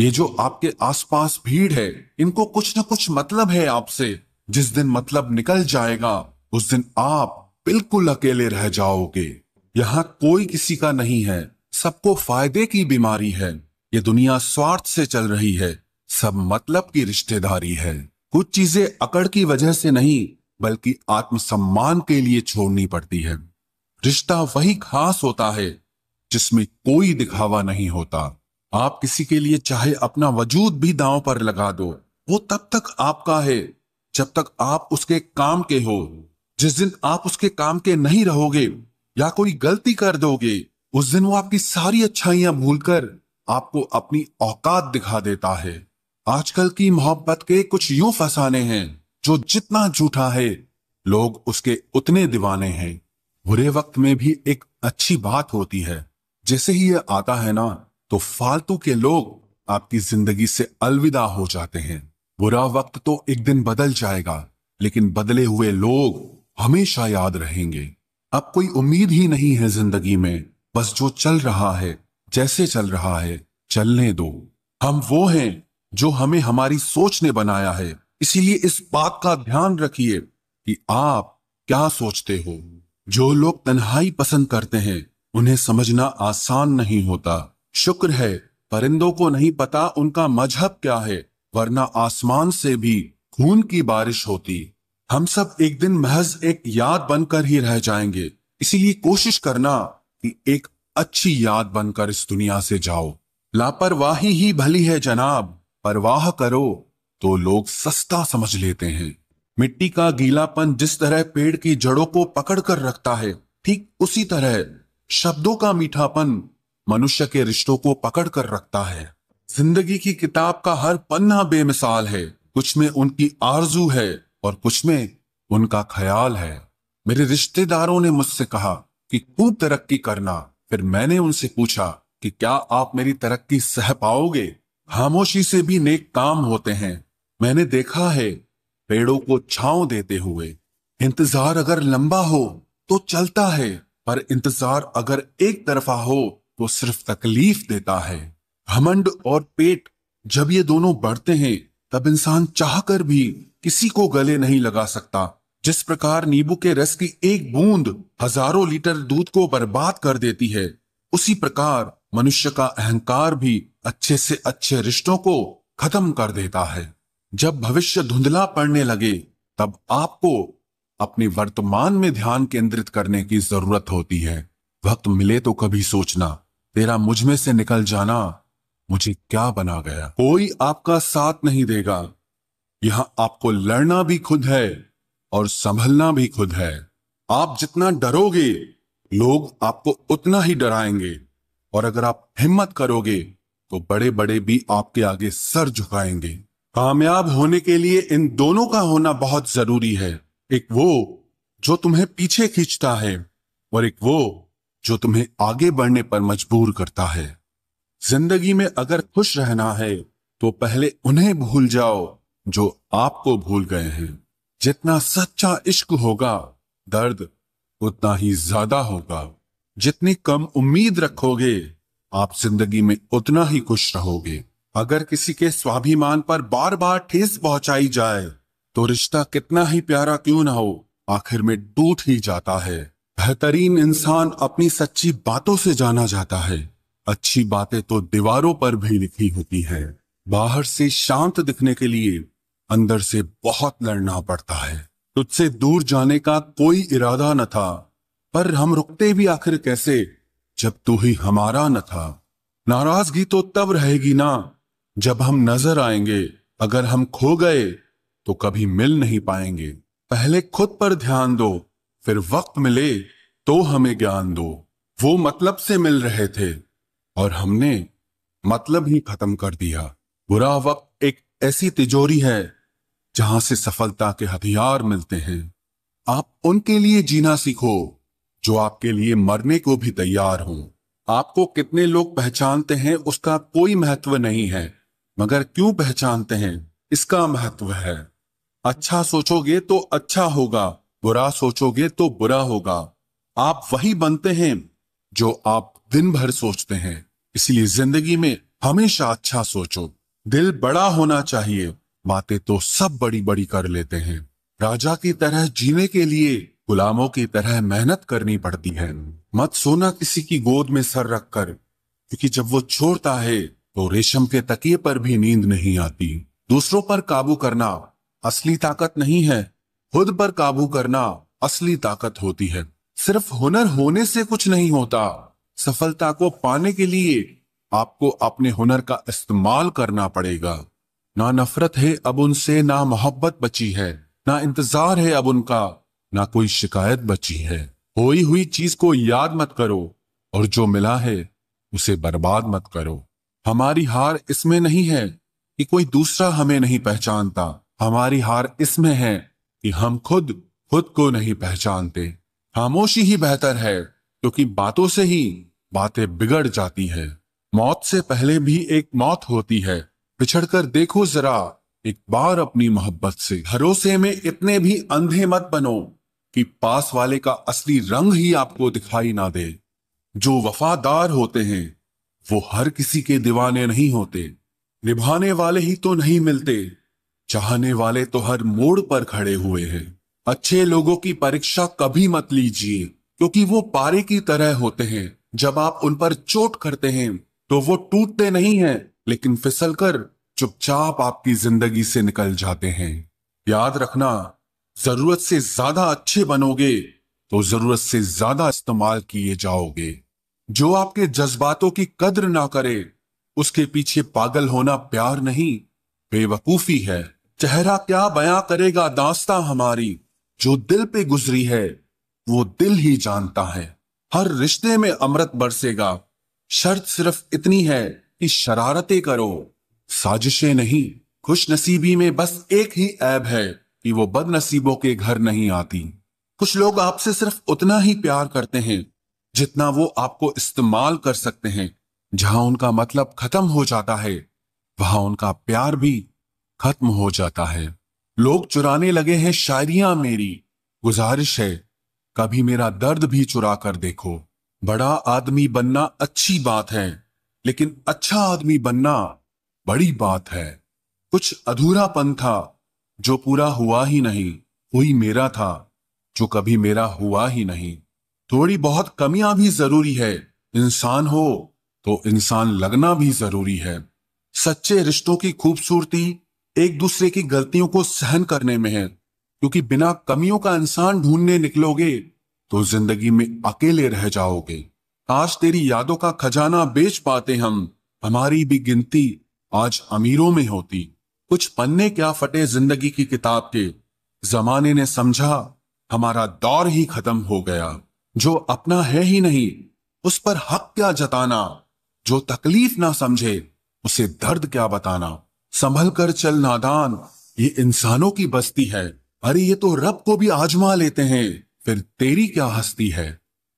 ये जो आपके आसपास भीड़ है, इनको कुछ ना कुछ मतलब है आपसे। जिस दिन मतलब निकल जाएगा, उस दिन आप बिल्कुल अकेले रह जाओगे। यहाँ कोई किसी का नहीं है, सबको फायदे की बीमारी है। ये दुनिया स्वार्थ से चल रही है, सब मतलब की रिश्तेदारी है। कुछ चीजें अकड़ की वजह से नहीं, बल्कि आत्मसम्मान के लिए छोड़नी पड़ती है। रिश्ता वही खास होता है जिसमें कोई दिखावा नहीं होता। आप किसी के लिए चाहे अपना वजूद भी दांव पर लगा दो, वो तब तक आपका है जब तक आप उसके काम के हो। जिस दिन आप उसके काम के नहीं रहोगे या कोई गलती कर दोगे, उस दिन वो आपकी सारी अच्छाइयां भूलकर आपको अपनी औकात दिखा देता है। आजकल की मोहब्बत के कुछ यूं फसाने हैं, जो जितना झूठा है, लोग उसके उतने दीवाने हैं। बुरे वक्त में भी एक अच्छी बात होती है। जैसे ही ये आता है ना, तो फालतू के लोग आपकी जिंदगी से अलविदा हो जाते हैं। बुरा वक्त तो एक दिन बदल जाएगा, लेकिन बदले हुए लोग हमेशा याद रहेंगे। अब कोई उम्मीद ही नहीं है जिंदगी में, बस जो चल रहा है, जैसे चल रहा है, चलने दो। हम वो हैं जो हमें हमारी सोच ने बनाया है। इसीलिए इस बात का ध्यान रखिए कि आप क्या सोचते हो। जो लोग तन्हाई पसंद करते हैं, उन्हें समझना आसान नहीं होता। शुक्र है परिंदों को नहीं पता उनका मजहब क्या है, वरना आसमान से भी खून की बारिश होती। हम सब एक दिन महज एक याद बनकर ही रह जाएंगे। इसीलिए कोशिश करना कि एक अच्छी याद बनकर इस दुनिया से जाओ। लापरवाही ही भली है जनाब, परवाह करो तो लोग सस्ता समझ लेते हैं। मिट्टी का गीलापन जिस तरह पेड़ की जड़ों को पकड़ कर रखता है, ठीक उसी तरह शब्दों का मीठापन मनुष्य के रिश्तों को पकड़ कर रखता है। जिंदगी की किताब का हर पन्ना बेमिसाल है। कुछ में उनकी आरजू है और कुछ में उनका ख्याल है। मेरे रिश्तेदारों ने मुझसे कहा कि खूब तरक्की करना। फिर मैंने उनसे पूछा कि क्या आप मेरी तरक्की सह पाओगे? खामोशी से भी नेक काम होते हैं। मैंने देखा है पेड़ों को छांव देते हुए। इंतजार अगर लंबा हो तो चलता है, पर इंतजार अगर एक तरफा हो तो सिर्फ तकलीफ देता है। घमंड और पेट जब ये दोनों बढ़ते हैं, तब इंसान चाहकर भी किसी को गले नहीं लगा सकता। जिस प्रकार नींबू के रस की एक बूंद हजारों लीटर दूध को बर्बाद कर देती है, उसी प्रकार मनुष्य का अहंकार भी अच्छे से अच्छे रिश्तों को खत्म कर देता है। जब भविष्य धुंधला पड़ने लगे, तब आपको अपने वर्तमान में ध्यान केंद्रित करने की जरूरत होती है। वक्त मिले तो कभी सोचना, तेरा मुझ में से निकल जाना मुझे क्या बना गया। कोई आपका साथ नहीं देगा। यहां आपको लड़ना भी खुद है और संभलना भी खुद है। आप जितना डरोगे, लोग आपको उतना ही डराएंगे, और अगर आप हिम्मत करोगे तो बड़े बड़े भी आपके आगे सर झुकाएंगे। कामयाब होने के लिए इन दोनों का होना बहुत जरूरी है। एक वो जो तुम्हें पीछे खींचता है, और एक वो जो तुम्हें आगे बढ़ने पर मजबूर करता है। जिंदगी में अगर खुश रहना है तो पहले उन्हें भूल जाओ जो आपको भूल गए हैं। जितना सच्चा इश्क होगा, दर्द उतना ही ज्यादा होगा। जितनी कम उम्मीद रखोगे, आप जिंदगी में उतना ही खुश रहोगे। अगर किसी के स्वाभिमान पर बार बार ठेस पहुंचाई जाए, तो रिश्ता कितना ही प्यारा क्यों ना हो, आखिर में टूट ही जाता है। बेहतरीन इंसान अपनी सच्ची बातों से जाना जाता है। अच्छी बातें तो दीवारों पर भी लिखी होती है। बाहर से शांत दिखने के लिए अंदर से बहुत लड़ना पड़ता है। तुझसे दूर जाने का कोई इरादा न था, पर हम रुकते भी आखिर कैसे जब तू ही हमारा न था। नाराजगी तो तब रहेगी ना जब हम नजर आएंगे। अगर हम खो गए तो कभी मिल नहीं पाएंगे। पहले खुद पर ध्यान दो, फिर वक्त मिले तो हमें ज्ञान दो। वो मतलब से मिल रहे थे और हमने मतलब ही खत्म कर दिया। बुरा वक्त एक ऐसी तिजोरी है जहां से सफलता के हथियार मिलते हैं। आप उनके लिए जीना सीखो जो आपके लिए मरने को भी तैयार हों। आपको कितने लोग पहचानते हैं उसका कोई महत्व नहीं है, मगर क्यों पहचानते हैं इसका महत्व है। अच्छा सोचोगे तो अच्छा होगा, बुरा सोचोगे तो बुरा होगा। आप वही बनते हैं जो आप दिन भर सोचते हैं। इसलिए जिंदगी में हमेशा अच्छा सोचो, दिल बड़ा होना चाहिए। बातें तो सब बड़ी बड़ी कर लेते हैं। राजा की तरह जीने के लिए गुलामों की तरह मेहनत करनी पड़ती है। मत सोना किसी की गोद में सर रखकर, क्योंकि जब वो छोड़ता है तो रेशम के तकिए पर भी नींद नहीं आती। दूसरों पर काबू करना असली ताकत नहीं है, खुद पर काबू करना असली ताकत होती है। सिर्फ हुनर होने से कुछ नहीं होता। सफलता को पाने के लिए आपको अपने हुनर का इस्तेमाल करना पड़ेगा। ना नफरत है अब उनसे, ना मोहब्बत बची है, ना इंतजार है अब उनका, ना कोई शिकायत बची है। खोई हुई चीज को याद मत करो, और जो मिला है उसे बर्बाद मत करो। हमारी हार इसमें नहीं है कि कोई दूसरा हमें नहीं पहचानता, हमारी हार इसमें है कि हम खुद खुद को नहीं पहचानते। खामोशी ही बेहतर है, क्योंकि बातों से ही बातें बिगड़ जाती है। मौत से पहले भी एक मौत होती है। पिछड़कर देखो जरा एक बार अपनी मोहब्बत से। भरोसे में इतने भी अंधे मत बनो कि पास वाले का असली रंग ही आपको दिखाई ना दे। जो वफादार होते हैं वो हर किसी के दीवाने नहीं होते। निभाने वाले ही तो नहीं मिलते, चाहने वाले तो हर मोड़ पर खड़े हुए हैं। अच्छे लोगों की परीक्षा कभी मत लीजिए, क्योंकि वो पारे की तरह होते हैं। जब आप उन पर चोट करते हैं तो वो टूटते नहीं हैं, लेकिन फिसलकर चुपचाप आपकी जिंदगी से निकल जाते हैं। याद रखना, जरूरत से ज्यादा अच्छे बनोगे तो जरूरत से ज्यादा इस्तेमाल किए जाओगे। जो आपके जज्बातों की कद्र ना करे, उसके पीछे पागल होना प्यार नहीं, बेवकूफी है। चेहरा क्या बयां करेगा दास्तां हमारी, जो दिल पे गुजरी है वो दिल ही जानता है। हर रिश्ते में अमृत बरसेगा, शर्त सिर्फ इतनी है कि शरारतें करो, साजिशें नहीं। खुश नसीबी में बस एक ही ऐब है कि वो बदनसीबों के घर नहीं आती। कुछ लोग आपसे सिर्फ उतना ही प्यार करते हैं जितना वो आपको इस्तेमाल कर सकते हैं। जहां उनका मतलब खत्म हो जाता है, वहां उनका प्यार भी खत्म हो जाता है। लोग चुराने लगे हैं शायरियां मेरी, गुजारिश है कभी मेरा दर्द भी चुरा कर देखो। बड़ा आदमी बनना अच्छी बात है, लेकिन अच्छा आदमी बनना बड़ी बात है। कुछ अधूरापन था जो पूरा हुआ ही नहीं, कोई मेरा था जो कभी मेरा हुआ ही नहीं। थोड़ी बहुत कमियां भी जरूरी है, इंसान हो तो इंसान लगना भी जरूरी है। सच्चे रिश्तों की खूबसूरती एक दूसरे की गलतियों को सहन करने में है, क्योंकि बिना कमियों का इंसान ढूंढने निकलोगे तो जिंदगी में अकेले रह जाओगे। काश तेरी यादों का खजाना बेच पाते हम, हमारी भी गिनती आज अमीरों में होती। कुछ पन्ने क्या फटे जिंदगी की किताब के, जमाने ने समझा हमारा दौर ही खत्म हो गया। जो अपना है ही नहीं उस पर हक क्या जताना, जो तकलीफ ना समझे उसे दर्द क्या बताना। संभल कर चल नादान, ये इंसानों की बस्ती है। अरे ये तो रब को भी आजमा लेते हैं, फिर तेरी क्या हस्ती है।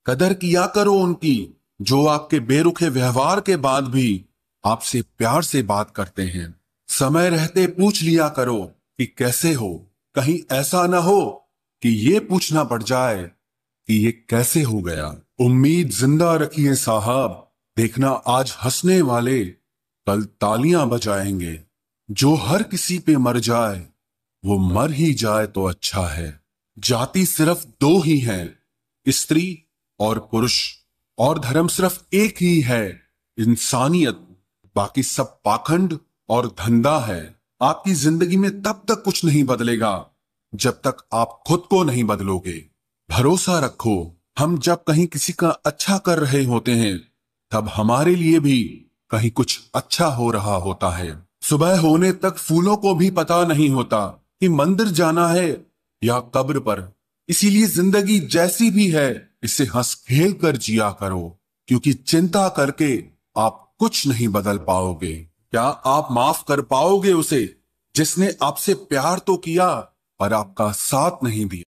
कदर किया करो उनकी जो आपके बेरुखे व्यवहार के बाद भी आपसे प्यार से बात करते हैं। समय रहते पूछ लिया करो कि कैसे हो, कहीं ऐसा ना हो कि ये पूछना पड़ जाए कि ये कैसे हो गया। उम्मीद जिंदा रखिए साहब, देखना आज हंसने वाले कल तालियां बजाएंगे। जो हर किसी पे मर जाए वो मर ही जाए तो अच्छा है। जाति सिर्फ दो ही हैं, स्त्री और पुरुष, और धर्म सिर्फ एक ही है, इंसानियत। बाकी सब पाखंड और धंधा है। आपकी जिंदगी में तब तक कुछ नहीं बदलेगा जब तक आप खुद को नहीं बदलोगे। भरोसा रखो, हम जब कहीं किसी का अच्छा कर रहे होते हैं तब हमारे लिए भी कहीं कुछ अच्छा हो रहा होता है। सुबह होने तक फूलों को भी पता नहीं होता कि मंदिर जाना है या कब्र पर। इसीलिए जिंदगी जैसी भी है इसे हंस खेल कर जिया करो, क्योंकि चिंता करके आप कुछ नहीं बदल पाओगे। क्या आप माफ कर पाओगे उसे जिसने आपसे प्यार तो किया पर आपका साथ नहीं दिया।